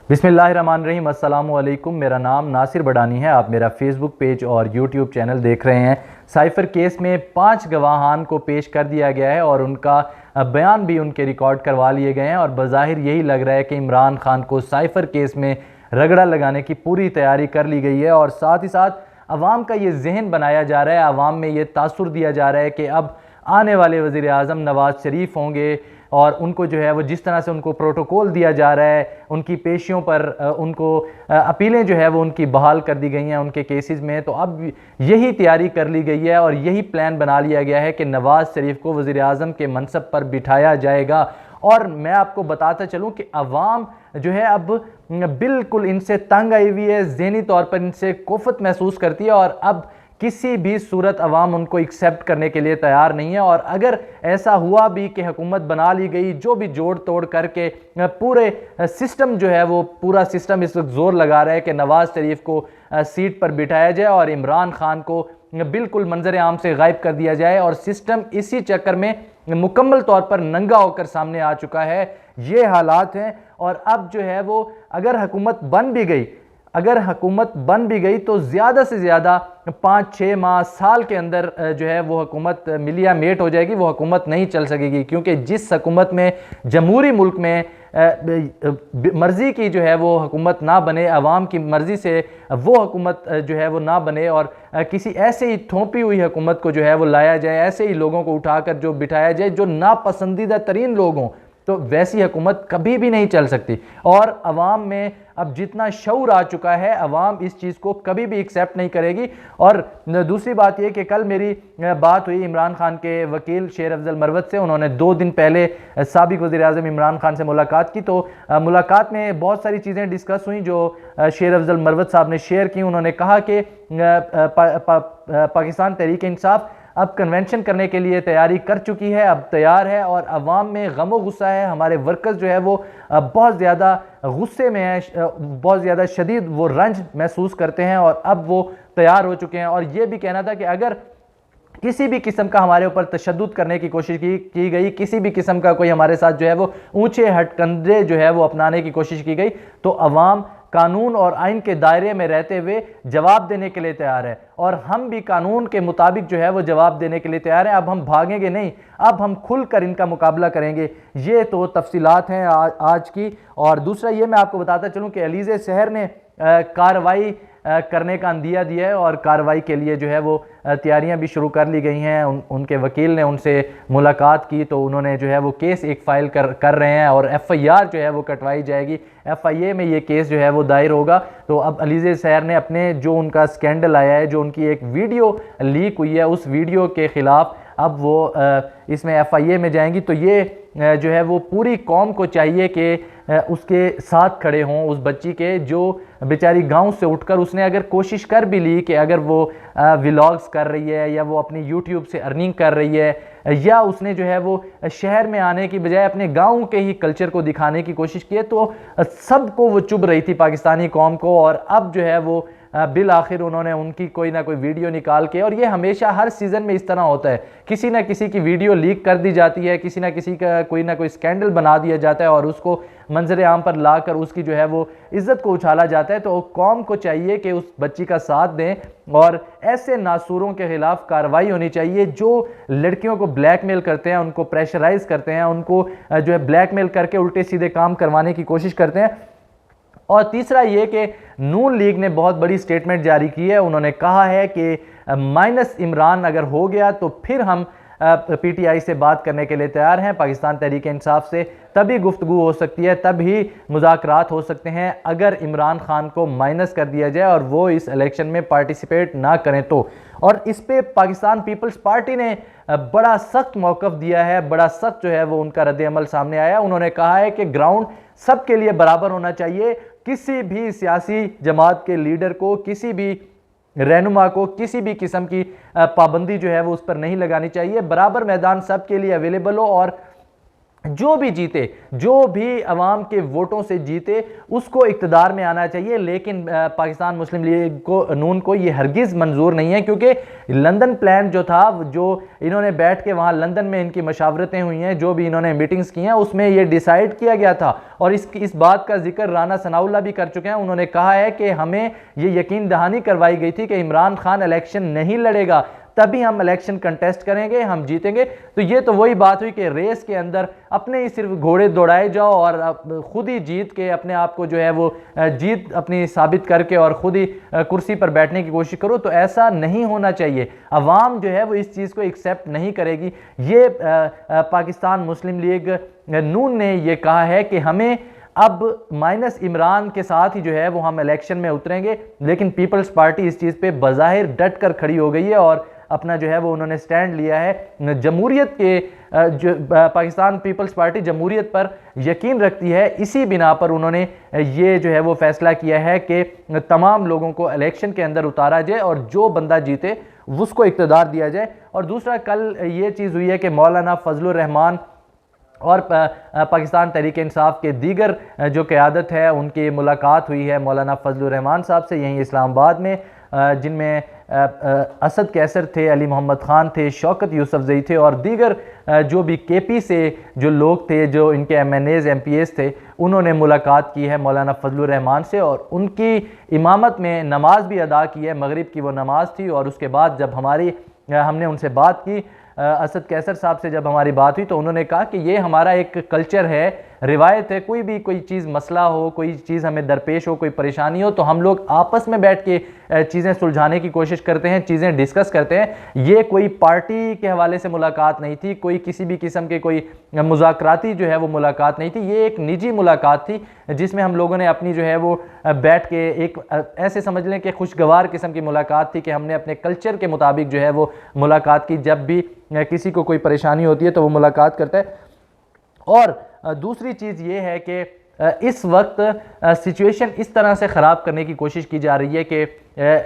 बिस्मिल्लाहिर्रहमानिर्रहीम, अस्सलामु अलैकुम। मेरा नाम नासिर बडानी है। आप मेरा फेसबुक पेज और यूट्यूब चैनल देख रहे हैं। साइफ़र केस में 5 गवाहान को पेश कर दिया गया है और उनका बयान भी उनके रिकॉर्ड करवा लिए गए हैं और बज़ाहिर यही लग रहा है कि इमरान खान को साइफ़र केस में रगड़ा लगाने की पूरी तैयारी कर ली गई है और साथ ही साथ अवाम का ये जहन बनाया जा रहा है, अवाम में ये तासुर दिया जा रहा है कि अब आने वाले वज़ीर आज़म नवाज़ शरीफ होंगे और उनको जो है वो जिस तरह से उनको प्रोटोकॉल दिया जा रहा है, उनकी पेशियों पर उनको अपीलें जो है वो उनकी बहाल कर दी गई हैं उनके केसेस में। तो अब यही तैयारी कर ली गई है और यही प्लान बना लिया गया है कि नवाज़ शरीफ को वज़ीर आज़म के मनसब पर बिठाया जाएगा। और मैं आपको बताता चलूँ कि अवाम जो है अब बिल्कुल इनसे तंग आई हुई है, ज़हनी तौर पर इनसे कोफत महसूस करती है और अब किसी भी सूरत अवाम उनको एक्सेप्ट करने के लिए तैयार नहीं है। और अगर ऐसा हुआ भी कि हुकूमत बना ली गई, जो भी जोड़ तोड़ करके पूरे सिस्टम जो है वो पूरा सिस्टम इस वक्त जोर लगा रहा है कि नवाज़ शरीफ को सीट पर बिठाया जाए और इमरान खान को बिल्कुल मंजर आम से गायब कर दिया जाए, और सिस्टम इसी चक्कर में मुकम्मल तौर पर नंगा होकर सामने आ चुका है। ये हालात हैं। और अब जो है वो अगर हुकूमत बन भी गई तो ज़्यादा से ज़्यादा 5-6 माह साल के अंदर जो है वो हुकूमत मिलिया मेट हो जाएगी, वो हुकूमत नहीं चल सकेगी। क्योंकि जिस हुकूमत में जमहूरी मुल्क में मर्ज़ी की जो है वो हुकूमत ना बने, अवाम की मर्ज़ी से वो हुकूमत जो है वो ना बने और किसी ऐसे ही थोपी हुई हुकूमत को जो है वो लाया जाए, ऐसे ही लोगों को उठाकर जो बिठाया जाए जो नापसंदीदा तरीन लोग हों, तो वैसी हुकूमत कभी भी नहीं चल सकती। और अवाम में अब जितना शऊर आ चुका है, अवाम इस चीज़ को कभी भी एक्सेप्ट नहीं करेगी। और दूसरी बात यह कि कल मेरी बात हुई इमरान खान के वकील शेर अफजल मरवत से। उन्होंने 2 दिन पहले साबिक वज़ीर आज़म इमरान खान से मुलाकात की। तो मुलाकात में बहुत सारी चीज़ें डिस्कस हुई जो शेर अफजल मरवत साहब ने शेयर की। उन्होंने कहा कि पाकिस्तान तहरीक इंसाफ अब कन्वेंशन करने के लिए तैयारी कर चुकी है, अब तैयार है और अवाम में गमो गुस्सा है। हमारे वर्कर्स जो है वो बहुत ज़्यादा गुस्से में है, बहुत ज़्यादा शदीद वो रंज महसूस करते हैं और अब वो तैयार हो चुके हैं। और ये भी कहना था कि अगर किसी भी किस्म का हमारे ऊपर तशद्दुद करने की कोशिश की गई, किसी भी किस्म का कोई हमारे साथ जो है वो ऊंचे हटकंडे जो है वो अपनाने की कोशिश की गई, तो अवाम कानून और आइन के दायरे में रहते हुए जवाब देने के लिए तैयार है। और हम भी कानून के मुताबिक जो है वो जवाब देने के लिए तैयार हैं। अब हम भागेंगे नहीं, अब हम खुलकर इनका मुकाबला करेंगे। ये तो तफसीलात हैं आज की। और दूसरा ये मैं आपको बताता चलूँ कि अलीज़े शहर ने कार्रवाई करने का अंदिया दिया है और कार्रवाई के लिए जो है वो तैयारियां भी शुरू कर ली गई हैं। उनके वकील ने उनसे मुलाकात की तो उन्होंने जो है वो केस एक फ़ाइल कर रहे हैं और FIR जो है वो कटवाई जाएगी। FIA में ये केस जो है वो दायर होगा। तो अब अलीज़े शहर ने अपने जो उनका स्कैंडल आया है, जो उनकी एक वीडियो लीक हुई है, उस वीडियो के ख़िलाफ़ अब वो इसमें FIA में जाएंगी। तो ये जो है वो पूरी कौम को चाहिए कि उसके साथ खड़े हों, उस बच्ची के जो बेचारी गांव से उठकर उसने अगर कोशिश कर भी ली कि अगर वो व्लॉग्स कर रही है या वो अपनी यूट्यूब से अर्निंग कर रही है या उसने जो है वो शहर में आने की बजाय अपने गांव के ही कल्चर को दिखाने की कोशिश की है, तो सबको वो चुभ रही थी पाकिस्तानी कौम को। और अब जो है वो बिल आखिर उन्होंने उनकी कोई ना कोई वीडियो निकाल के, और ये हमेशा हर सीज़न में इस तरह होता है, किसी ना किसी की वीडियो लीक कर दी जाती है, किसी ना किसी का कोई ना कोई स्कैंडल बना दिया जाता है और उसको मंजर आम पर लाकर उसकी जो है वो इज़्ज़त को उछाला जाता है। तो कौम को चाहिए कि उस बच्ची का साथ दें और ऐसे नासूरों के ख़िलाफ़ कार्रवाई होनी चाहिए जो लड़कियों को ब्लैकमेल करते हैं, उनको प्रेशराइज करते हैं, उनको जो है ब्लैकमेल करके उल्टे सीधे काम करवाने की कोशिश करते हैं। और तीसरा ये कि नून लीग ने बहुत बड़ी स्टेटमेंट जारी की है। उन्होंने कहा है कि माइनस इमरान अगर हो गया तो फिर हम PTI से बात करने के लिए तैयार हैं, पाकिस्तान तहरीक इंसाफ से तभी गुफ्तगू हो सकती है, तभी मुज़ाकरात हो सकते हैं अगर इमरान खान को माइनस कर दिया जाए और वो इस इलेक्शन में पार्टिसिपेट ना करें तो। और इस पे पाकिस्तान पीपल्स पार्टी ने बड़ा सख्त मौक़िफ़ दिया है, बड़ा सख्त जो है वो उनका रद्द-ए-अमल सामने आया। उन्होंने कहा है कि ग्राउंड सबके लिए बराबर होना चाहिए, किसी भी सियासी जमात के लीडर को, किसी भी रहनुमा को किसी भी किस्म की पाबंदी जो है वो उस पर नहीं लगानी चाहिए, बराबर मैदान सबके लिए अवेलेबल हो और जो भी जीते, जो भी अवाम के वोटों से जीते, उसको इक़्तिदार में आना चाहिए। लेकिन पाकिस्तान मुस्लिम लीग को, नून को ये हरगिज़ मंजूर नहीं है, क्योंकि लंदन प्लान जो था, जो इन्होंने बैठ के वहाँ लंदन में इनकी मशावरतें हुई हैं, जो भी इन्होंने मीटिंग्स की हैं, उसमें ये डिसाइड किया गया था और इस बात का जिक्र राना सनाउल्लाह भी कर चुके हैं। उन्होंने कहा है कि हमें ये यकीन दहानी करवाई गई थी कि इमरान खान इलेक्शन नहीं लड़ेगा, तभी हम इलेक्शन कंटेस्ट करेंगे, हम जीतेंगे। तो ये तो वही बात हुई कि रेस के अंदर अपने ही सिर्फ घोड़े दौड़ाए जाओ और खुद ही जीत के अपने आप को जो है वो जीत अपनी साबित करके और खुद ही कुर्सी पर बैठने की कोशिश करो। तो ऐसा नहीं होना चाहिए। अवाम जो है वो इस चीज़ को एक्सेप्ट नहीं करेगी। ये पाकिस्तान मुस्लिम लीग नून ने ये कहा है कि हमें अब माइनस इमरान के साथ ही जो है वो हम इलेक्शन में उतरेंगे। लेकिन पीपल्स पार्टी इस चीज़ पे बज़ाहिर डट कर खड़ी हो गई है और अपना जो है वो उन्होंने स्टैंड लिया है। जमहूरियत के जो पाकिस्तान पीपल्स पार्टी जमहूरियत पर यकीन रखती है, इसी बिना पर उन्होंने ये जो है वो फैसला किया है कि तमाम लोगों को इलेक्शन के अंदर उतारा जाए और जो बंदा जीते उसको इक़्तिदार दिया जाए। और दूसरा, कल ये चीज़ हुई है कि मौलाना फजलुर रहमान और पाकिस्तान तहरीक इंसाफ के दीगर जो क़यादत है उनकी मुलाकात हुई है मौलाना फजलुर रहमान साहब से यहीं इस्लामाबाद में, जिनमें असद कैसर थे, अली मोहम्मद ख़ान थे, शौकत यूसुफजई थे और दीगर जो भी केपी से जो लोग थे, जो इनके MNAs MPAs थे, उन्होंने मुलाकात की है मौलाना फजलुर रहमान से और उनकी इमामत में नमाज भी अदा की है। मगरिब की वो नमाज थी और उसके बाद जब हमने उनसे बात की, असद कैसर साहब से जब हमारी बात हुई, तो उन्होंने कहा कि ये हमारा एक कल्चर है, रिवायत है, कोई चीज़ मसला हो, कोई चीज़ हमें दरपेश हो, कोई परेशानी हो, तो हम लोग आपस में बैठ के चीज़ें सुलझाने की कोशिश करते हैं, चीज़ें डिस्कस करते हैं। ये कोई पार्टी के हवाले से मुलाकात नहीं थी, कोई किसी भी किस्म के कोई मुज़ाकराती जो है वो मुलाकात नहीं थी। ये एक निजी मुलाकात थी जिसमें हम लोगों ने अपनी जो है वो बैठ के एक ऐसे समझ लें कि खुशगवार किस्म की मुलाकात थी कि हमने अपने कल्चर के मुताबिक जो है वो मुलाकात की। जब भी किसी को कोई परेशानी होती है तो वो मुलाकात करता है। और दूसरी चीज़ ये है कि इस वक्त सिचुएशन इस तरह से ख़राब करने की कोशिश की जा रही है कि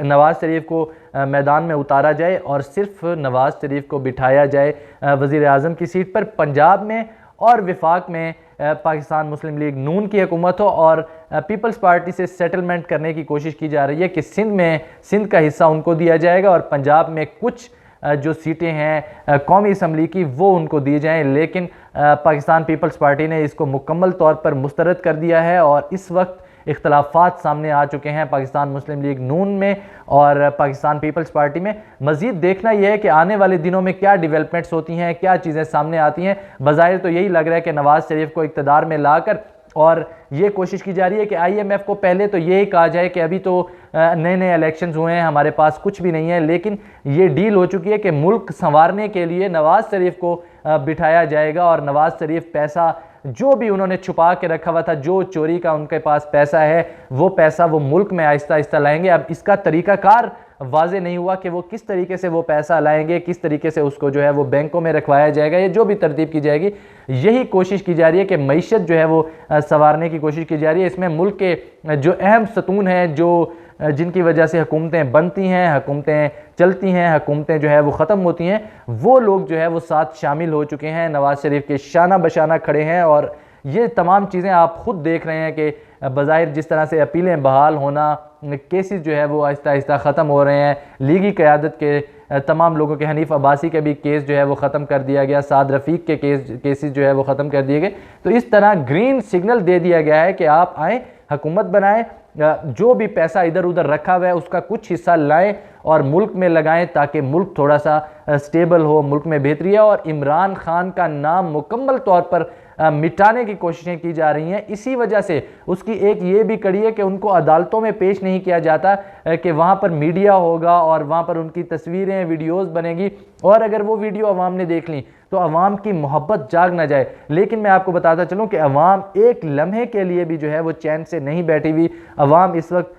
नवाज़ शरीफ को मैदान में उतारा जाए और सिर्फ नवाज़ शरीफ को बिठाया जाए वज़ीर आज़म की सीट पर। पंजाब में और वफाक में पाकिस्तान मुस्लिम लीग नून की हुकूमत हो और पीपल्स पार्टी से सेटलमेंट करने की कोशिश की जा रही है कि सिंध का हिस्सा उनको दिया जाएगा और पंजाब में कुछ जो सीटें हैं कौमी असम्बली की वो उनको दी जाएं। लेकिन पाकिस्तान पीपल्स पार्टी ने इसको मुकम्मल तौर पर मुस्तरद कर दिया है और इस वक्त इख्तलाफात सामने आ चुके हैं पाकिस्तान मुस्लिम लीग नून में और पाकिस्तान पीपल्स पार्टी में। मज़ीद देखना यह है कि आने वाले दिनों में क्या डेवलपमेंट्स होती हैं, क्या चीज़ें सामने आती हैं। बज़ाहिर तो यही लग रहा है कि नवाज़ शरीफ को इक़्तिदार में लाकर और ये कोशिश की जा रही है कि IMF को पहले तो यही कहा जाए कि अभी तो नए नए इलेक्शंस हुए हैं, हमारे पास कुछ भी नहीं है, लेकिन ये डील हो चुकी है कि मुल्क संवारने के लिए नवाज़ शरीफ को बिठाया जाएगा और नवाज़ शरीफ पैसा जो भी उन्होंने छुपा के रखा हुआ था, जो चोरी का उनके पास पैसा है, वो पैसा वो मुल्क में आहिस्ता आहिस्ता लाएंगे। अब इसका तरीक़ाकार वाज़े नहीं हुआ कि वो किस तरीके से वो पैसा लाएंगे, किस तरीके से उसको जो है वो बैंकों में रखवाया जाएगा, ये जो भी तरतीब की जाएगी, यही कोशिश की जा रही है कि मईशत जो है वो संवारने की कोशिश की जा रही है। इसमें मुल्क के जो अहम सतून हैं, जो जिनकी वजह से हुकूमतें बनती हैं, हुकूमतें चलती हैं, हुकूमतें जो है वो ख़त्म होती हैं, वो लोग जो है वो साथ शामिल हो चुके हैं, नवाज़ शरीफ के शाना बशाना खड़े हैं। और ये तमाम चीज़ें आप ख़ुद देख रहे हैं कि बज़ाहिर जिस तरह से अपीलें बहाल होना, केसेस जो है वो आहिस्ता आहिस्ता ख़त्म हो रहे हैं। लीगी क़यादत के तमाम लोगों के, हनीफ अब्बासी के भी केस जो है वो ख़त्म कर दिया गया, साद रफ़ीक के केसेस जो है वो ख़त्म कर दिए गए। तो इस तरह ग्रीन सिग्नल दे दिया गया है कि आप आएँ, हुकूमत बनाएं, जो भी पैसा इधर उधर रखा हुआ है उसका कुछ हिस्सा लाएं और मुल्क में लगाएं ताकि मुल्क थोड़ा सा स्टेबल हो, मुल्क में बेहतरी है। और इमरान खान का नाम मुकम्मल तौर पर मिटाने की कोशिशें की जा रही हैं। इसी वजह से उसकी एक ये भी कड़ी है कि उनको अदालतों में पेश नहीं किया जाता, कि वहाँ पर मीडिया होगा और वहाँ पर उनकी तस्वीरें वीडियोज़ बनेगी और अगर वो वीडियो अवाम ने देख ली तो अवाम की मोहब्बत जाग ना जाए। लेकिन मैं आपको बताता चलूँ कि अवाम एक लम्हे के लिए भी जो है वो चैन से नहीं बैठी हुई। अवाम इस वक्त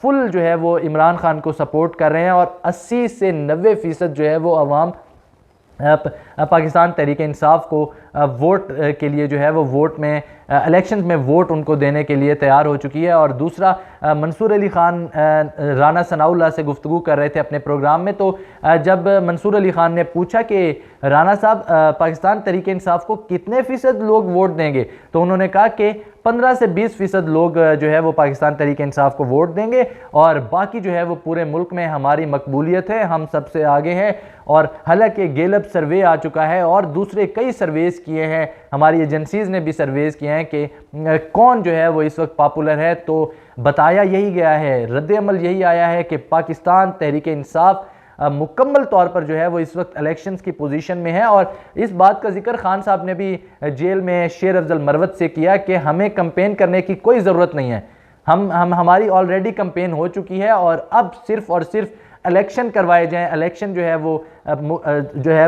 फुल जो है वो इमरान खान को सपोर्ट कर रहे हैं और 80 से 90% जो है वो अवाम पाकिस्तान तहरीक इंसाफ को वोट के लिए जो है वो वोट में इलेक्शन में वोट उनको देने के लिए तैयार हो चुकी है। और दूसरा, मंसूर अली ख़ान राना सनाउल्लाह से गुफ्तगू कर रहे थे अपने प्रोग्राम में, तो जब मंसूर अली ख़ान ने पूछा कि राना साहब पाकिस्तान तहरीक इंसाफ को कितने फ़ीसद लोग वोट देंगे, तो उन्होंने कहा कि 15 से 20% लोग जो है वो पाकिस्तान तहरीक इंसाफ को वोट देंगे और बाकी जो है वो पूरे मुल्क में हमारी मकबूलियत है, हम सबसे आगे हैं। और हालांकि गैलप सर्वे आ चुका है और दूसरे कई सर्वेस किए हैं, हमारी एजेंसीज़ ने भी सर्वेस किए हैं कि कौन जो है वो इस वक्त पॉपुलर है, तो बताया यही गया है, रद्द-ए-अमल यही आया है कि पाकिस्तान तहरीक इंसाफ मुकम्मल तौर पर जो है वो इस वक्त इलेक्शंस की पोजीशन में है। और इस बात का जिक्र खान साहब ने भी जेल में शेर अफजल मरवत से किया कि हमें कैंपेन करने की कोई ज़रूरत नहीं है, हमारी ऑलरेडी कैंपेन हो चुकी है और अब सिर्फ और सिर्फ इलेक्शन करवाए जाएं। इलेक्शन जो है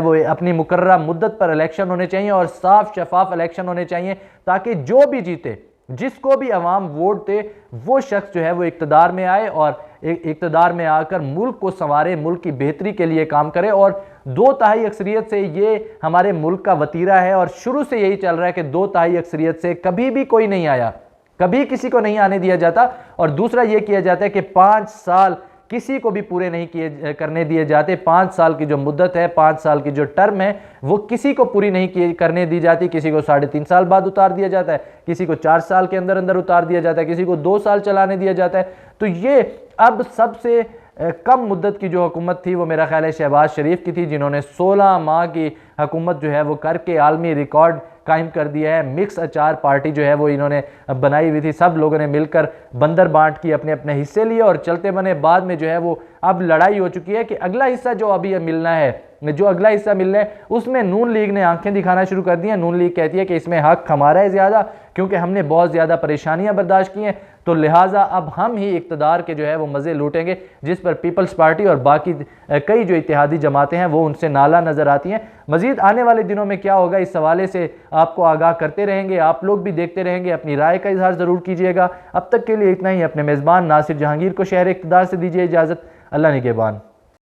वो अपनी मुकर्ररा मुद्दत पर इलेक्शन होने चाहिए और साफ शफाफ इलेक्शन होने चाहिए, ताकि जो भी जीते, जिसको भी अवाम वोट दे, वो शख्स जो है वो इक़्तिदार में आए और इक़्तिदार में आकर मुल्क को संवारे, मुल्क की बेहतरी के लिए काम करे। और 2/3 अक्सरियत से ये हमारे मुल्क का वतीरा है और शुरू से यही चल रहा है कि 2/3 अक्सरियत से कभी भी कोई नहीं आया, कभी किसी को नहीं आने दिया जाता। और दूसरा ये किया जाता है कि 5 साल किसी को भी पूरे नहीं करने दिए जाते। 5 साल की जो मुद्दत है, 5 साल की जो टर्म है, वो किसी को पूरी नहीं करने दी जाती। किसी को 3.5 साल बाद उतार दिया जाता है, किसी को 4 साल के अंदर अंदर उतार दिया जाता है, किसी को 2 साल चलाने दिया जाता है। तो ये अब सबसे कम मुद्दत की जो हुकूमत थी वो मेरा ख्याल है शहबाज शरीफ की थी, जिन्होंने 16 माह की हुकूमत जो है वो करके आलमी रिकॉर्ड कायम कर दिया है। मिक्स अचार पार्टी जो है वो इन्होंने बनाई हुई थी, सब लोगों ने मिलकर बंदर बांट की अपने अपने हिस्से लिए और चलते बने। बाद में जो है वो अब लड़ाई हो चुकी है कि अगला हिस्सा जो अभी मिलना है, जो अगला हिस्सा मिलना है, उसमें नून लीग ने आंखें दिखाना शुरू कर दी हैं। नून लीग कहती है कि इसमें हक हमारा है ज़्यादा, क्योंकि हमने बहुत ज़्यादा परेशानियां बर्दाश्त की हैं, तो लिहाजा अब हम ही इक़्तिदार के जो है वो मज़े लूटेंगे, जिस पर पीपल्स पार्टी और बाकी कई जो इत्तेहादी जमातें हैं वो उनसे नाला नज़र आती हैं। मज़ीद आने वाले दिनों में क्या होगा इस हवाले से आपको आगाह करते रहेंगे, आप लोग भी देखते रहेंगे, अपनी राय का इजहार ज़रूर कीजिएगा। अब तक के लिए इतना ही। अपने मेज़बान नासिर जहांगीर को शहर इक़्तिदार से दीजिए इजाज़त। अल्लाह निगहबान।